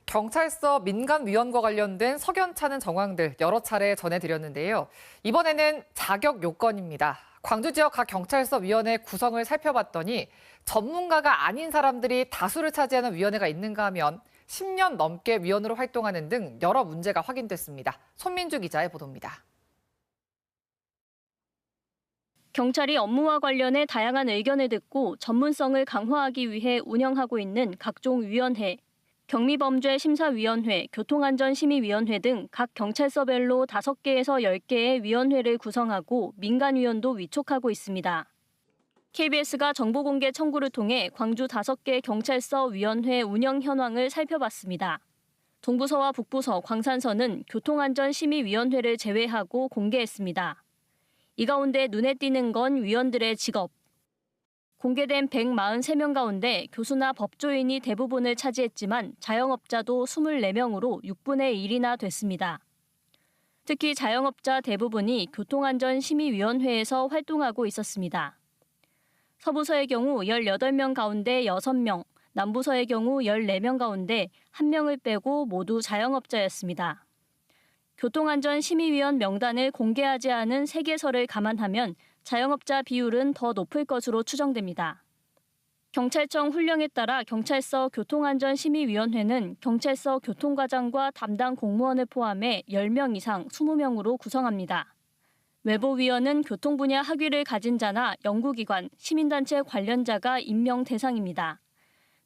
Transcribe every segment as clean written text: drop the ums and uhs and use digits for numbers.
경찰서 민간위원과 관련된 석연찮은 정황들 여러 차례 전해드렸는데요. 이번에는 자격 요건입니다. 광주 지역 각 경찰서 위원회 구성을 살펴봤더니 전문가가 아닌 사람들이 다수를 차지하는 위원회가 있는가 하면 10년 넘게 위원으로 활동하는 등 여러 문제가 확인됐습니다. 손민주 기자의 보도입니다. 경찰이 업무와 관련해 다양한 의견을 듣고 전문성을 강화하기 위해 운영하고 있는 각종 위원회, 경미범죄심사위원회, 교통안전심의위원회 등 각 경찰서별로 5개에서 10개의 위원회를 구성하고 민간위원도 위촉하고 있습니다. KBS가 정보공개 청구를 통해 광주 5개 경찰서 위원회 운영 현황을 살펴봤습니다. 동부서와 북부서, 광산서는 교통안전심의위원회를 제외하고 공개했습니다. 이 가운데 눈에 띄는 건 위원들의 직업. 공개된 143명 가운데 교수나 법조인이 대부분을 차지했지만 자영업자도 24명으로 6분의 1이나 됐습니다. 특히 자영업자 대부분이 교통안전심의위원회에서 활동하고 있었습니다. 서부서의 경우 18명 가운데 6명, 남부서의 경우 14명 가운데 1명을 빼고 모두 자영업자였습니다. 교통안전심의위원 명단을 공개하지 않은 3개서를 감안하면 자영업자 비율은 더 높을 것으로 추정됩니다. 경찰청 훈령에 따라 경찰서 교통안전심의위원회는 경찰서 교통과장과 담당 공무원을 포함해 10명 이상 20명으로 구성합니다. 외부위원은 교통 분야 학위를 가진 자나 연구기관, 시민단체 관련자가 임명 대상입니다.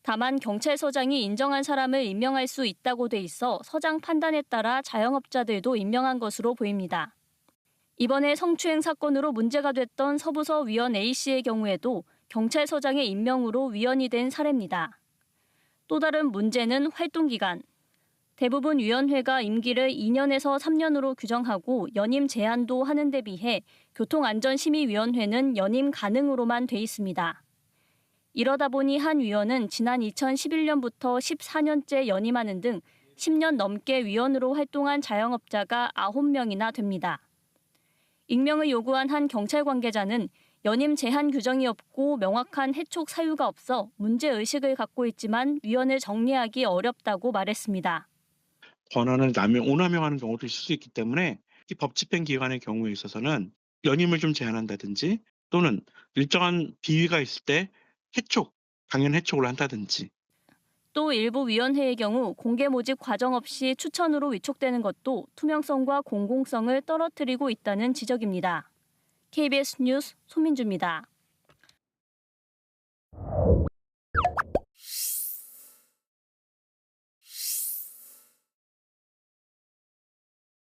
다만 경찰서장이 인정한 사람을 임명할 수 있다고 돼 있어 서장 판단에 따라 자영업자들도 임명한 것으로 보입니다. 이번에 성추행 사건으로 문제가 됐던 서부서 위원 A씨의 경우에도 경찰서장의 임명으로 위원이 된 사례입니다. 또 다른 문제는 활동기간. 대부분 위원회가 임기를 2년에서 3년으로 규정하고 연임 제한도 하는 데 비해 교통안전심의위원회는 연임 가능으로만 돼 있습니다. 이러다 보니 한 위원은 지난 2011년부터 14년째 연임하는 등 10년 넘게 위원으로 활동한 자영업자가 9명이나 됩니다. 익명을 요구한 한 경찰 관계자는 연임 제한 규정이 없고 명확한 해촉 사유가 없어 문제의식을 갖고 있지만 위원을 정리하기 어렵다고 말했습니다. 권한을 오남용하는 경우도 있을 수 있기 때문에 이 법 집행 기관의 경우에 있어서는 연임을 좀 제한한다든지 또는 일정한 비위가 있을 때 당연 해촉을 한다든지. 또 일부 위원회의 경우 공개 모집 과정 없이 추천으로 위촉되는 것도 투명성과 공공성을 떨어뜨리고 있다는 지적입니다. KBS 뉴스 손민주입니다.